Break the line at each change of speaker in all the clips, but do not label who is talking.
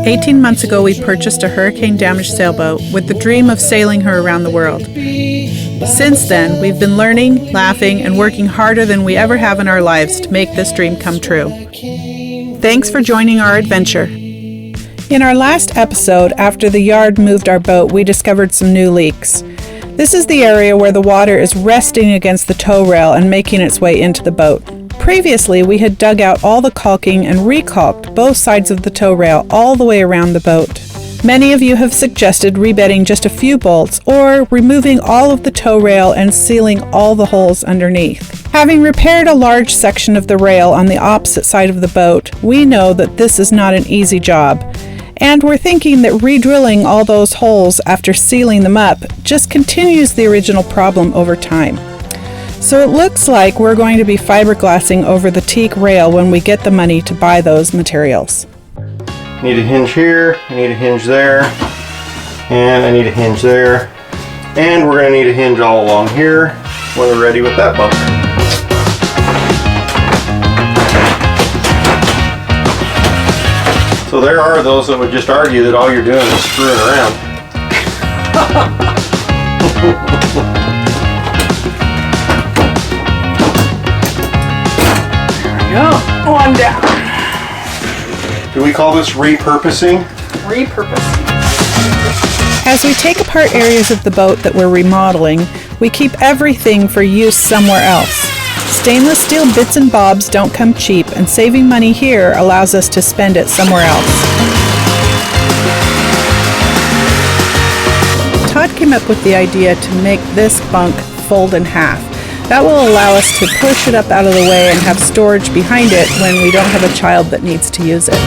18 months ago, we purchased a hurricane-damaged sailboat with the dream of sailing her around the world. Since then, we've been learning, laughing, and working harder than we ever have in our lives to make this dream come true. Thanks for joining our adventure. In our last episode, after the yard moved our boat, we discovered some new leaks. This is the area where the water is resting against the tow rail and making its way into the boat. Previously, we had dug out all the caulking and recaulked both sides of the tow rail all the way around the boat. Many of you have suggested rebedding just a few bolts or removing all of the tow rail and sealing all the holes underneath. Having repaired a large section of the rail on the opposite side of the boat, we know that this is not an easy job. And we're thinking that re-drilling all those holes after sealing them up just continues the original problem over time. So it looks like we're going to be fiberglassing over the teak rail when we get the money to buy those materials.
Need a hinge here, I need a hinge there, and I need a hinge there. And we're going to need a hinge all along here when we're ready with that bunk. So there are those that would just argue that all you're doing is screwing around.
There we go. One down.
Do we call this repurposing?
Repurposing. As we take apart areas of the boat that we're remodeling, we keep everything for use somewhere else. Stainless steel bits and bobs don't come cheap, and saving money here allows us to spend it somewhere else. Todd came up with the idea to make this bunk fold in half. That will allow us to push it up out of the way and have storage behind it when we don't have a child that needs to use it.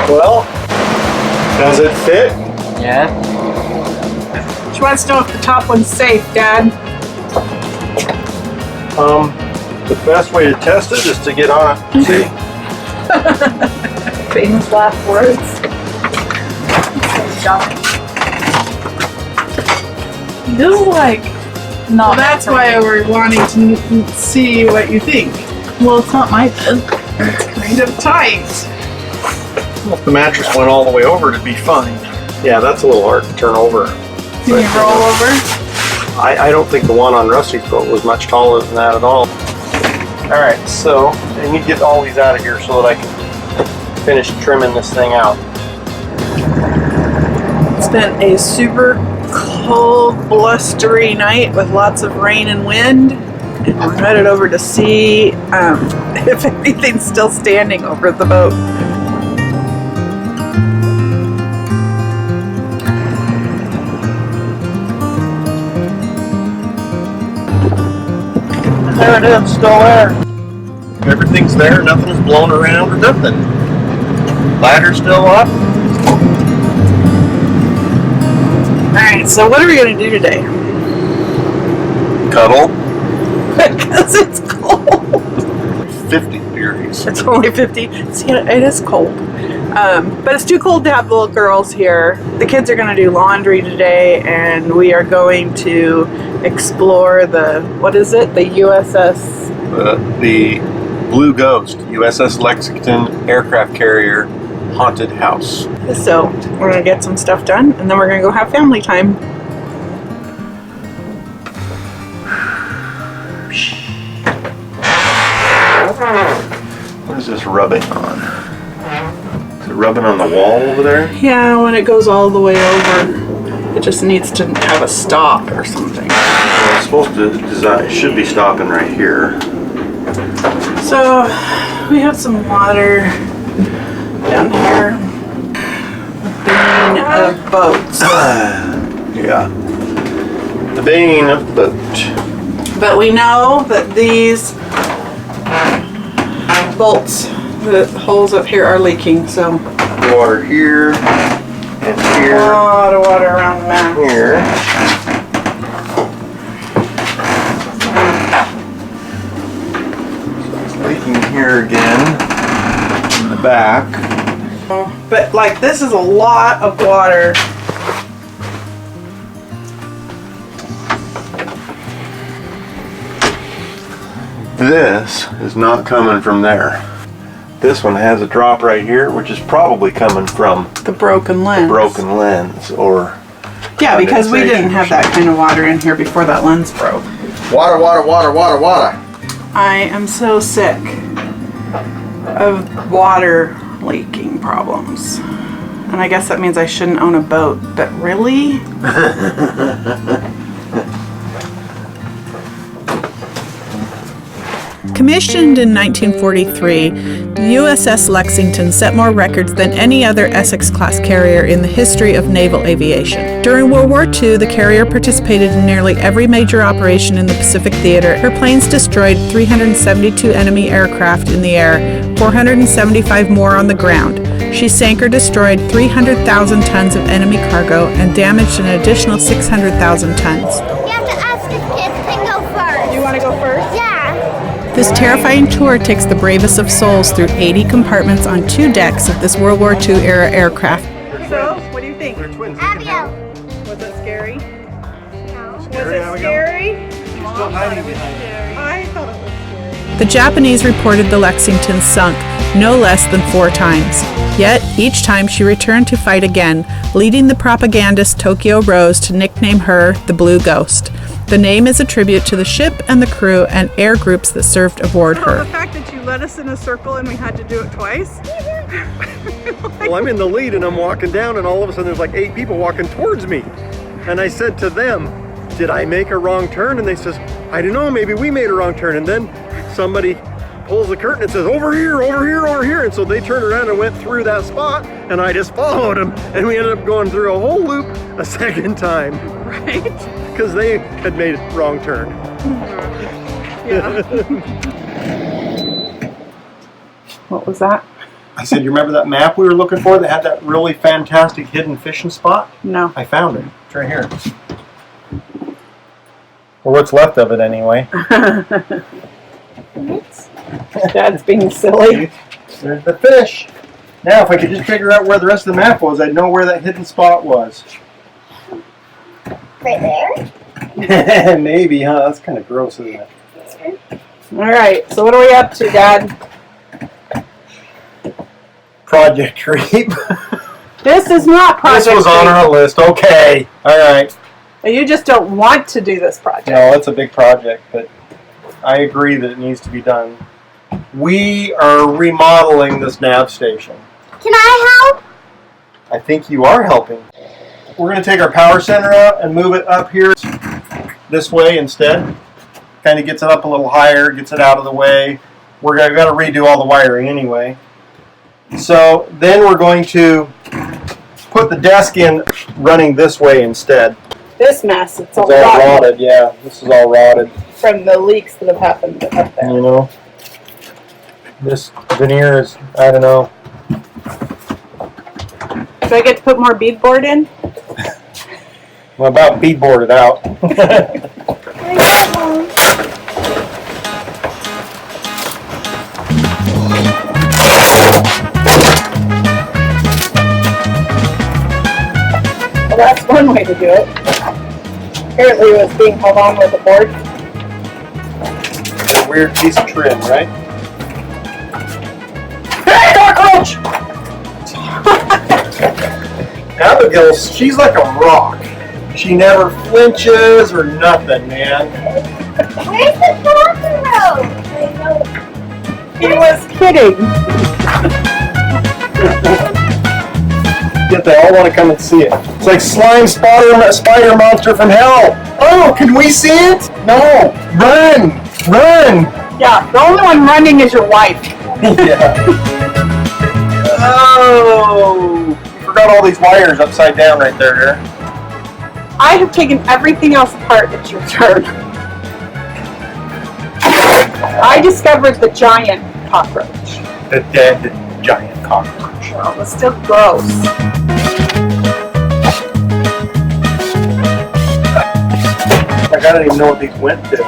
Well, does it fit?
Yeah.
She wants to know if the top one's safe, Dad.
The best way to test it is to get on it. See?
Famous last words.
This is like not.
Well, that's why we're wanting to see what you think.
Well, it's not my bed.
It's kind of tight.
Well, if the mattress went all the way over, it'd be fine. Yeah, that's a little hard to turn over.
Can you roll over?
I don't think the one on Rusty's boat was much taller than that at all. Alright, so I need to get all these out of here so that I can finish trimming this thing out.
It's been a super cold, blustery night with lots of rain and wind. And we're headed over to see if anything's still standing over the boat.
There it is, still there. Everything's there, nothing is blown around or nothing. Ladder's still up.
Alright, so what are we going to do today?
Cuddle.
Because it's cold.
50 degrees.
It's only 50. See, it is cold. But it's too cold to have the little girls here. The kids are going to do laundry today, and we are going to explore the, what is it? The USS?
The Blue Ghost, USS Lexington aircraft carrier haunted house.
So we're going to get some stuff done, and then we're going to go have family time.
What is this rubbing on? Is it rubbing on the wall over there?
Yeah, when it goes all the way over, it just needs to have a stop or something.
Well, it's supposed to design, it should be stopping right here.
So we have some water down here. The bane of boats.
Yeah. The bane of boat.
But we know that these bolts, the holes up here are leaking, so
Water here and here.
a lot of water around the mast.
Here. So it's leaking here again in the back.
But like, this is a lot of water.
This is not coming from there. This one has a drop right here, which is probably coming from
The broken lens.
broken lens or
Yeah, because we didn't
condensation
have that kind of water in here before that lens broke.
water, water, water, water, water.
I am so sick of water leaking problems. And I guess that means I shouldn't own a boat, but really? Commissioned in 1943, the USS Lexington set more records than any other Essex-class carrier in the history of naval aviation. During World War II, the carrier participated in nearly every major operation in the Pacific Theater. Her planes destroyed 372 enemy aircraft in the air, 475 more on the ground. She sank or destroyed 300,000 tons of enemy cargo and damaged an additional 600,000 tons.
You have to ask if kids can go first.
You want to go first?
Yeah.
This terrifying tour takes the bravest of souls through 80 compartments on 2 decks of this World War II era aircraft. So, what do you think?
Abigail.
Was it scary?
No.
Was it scary?
Still hiding behind it.
I thought it was scary. The Japanese reported the Lexington sunk no less than 4 times. Yet, each time she returned to fight again, leading the propagandist Tokyo Rose to nickname her the Blue Ghost. The name is a tribute to the ship and the crew and air groups that served aboard her.
The fact that you led us in a circle and we had to do it twice.
Well, I'm in the lead and I'm walking down and all of a sudden there's like 8 people walking towards me. And I said to them, did I make a wrong turn? And they says, I don't know, maybe we made a wrong turn. And then somebody pulls the curtain and says, over here, over here, over here. And so they turned around and went through that spot and I just followed them. And we ended up going through a whole loop a second time.
Right?
Because they had made a wrong turn.
Yeah.
What was that?
I said, you remember that map we were looking for that had that really fantastic hidden fishing spot?
No.
I found it. It's right here. Or what's left of it anyway.
Dad's being silly.
There's the fish. Now, if I could just figure out where the rest of the map was, I'd know where that hidden spot was.
Right there?
Maybe, huh? That's kind of gross, isn't it?
All right, so what are we up to, Dad?
Project Reap.
This is not Project
This was on
Reap.
our list. Okay. All right.
You just don't want to do this project.
No, it's a big project, but I agree that it needs to be done. We are remodeling this nav station.
Can I help?
I think you are helping. We're going to take our power center out and move it up here this way instead. Kind of gets it up a little higher, gets it out of the way. We're going to redo all the wiring anyway. So then we're going to put the desk in running this way instead.
This mess, it's all
It's all
rotten
rotted, yeah. This is all rotted.
from the leaks that have happened up there.
You know, this veneer is, I don't know.
Do I get to put more beadboard in?
I'm about beadboarded out.
Well, that's one way to do it. Apparently it was being held on with a board.
A weird piece of trim, right? Hey, cockroach! Abigail, she's like a rock. She never flinches or nothing, man.
Where's the cockroach?
He was kidding.
Yet they all want to come and see it. It's like slime spider monster from hell. Oh, can we see it? No. Run! Run!
Yeah, the only one running is your wife.
Yeah. Oh! You forgot all these wires upside down right there.
I have taken everything else apart. It's your turn. I discovered the giant cockroach.
The dead giant cockroach.
Well, it's still gross.
Like, I don't even know what these went to.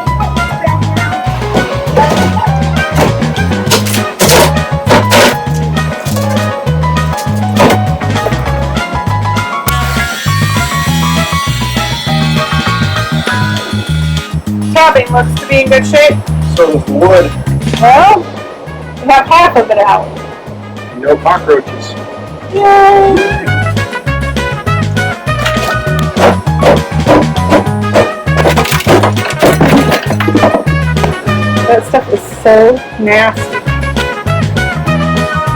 scabbing looks to be in good shape.
So does the wood.
Well, we have half of it out.
No cockroaches.
Yay! That stuff is so nasty.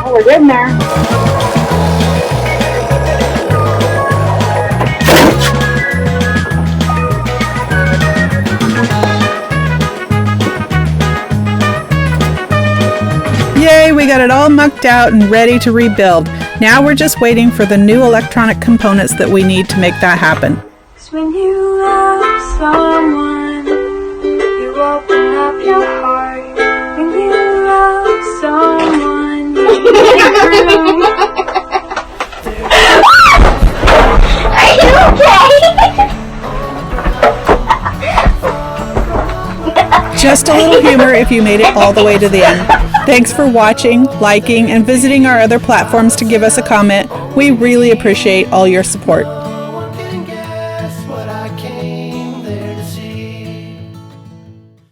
Oh, we're getting there.
Yay, we got it all mucked out and ready to rebuild. Now we're just waiting for the new electronic components that we need to make that happen.
When you love someone, you open up your heart. When you love someone,
Are you okay?
Just a little humor if you made it all the way to the end. Thanks for watching, liking, and visiting our other platforms to give us a comment. We really appreciate all your support.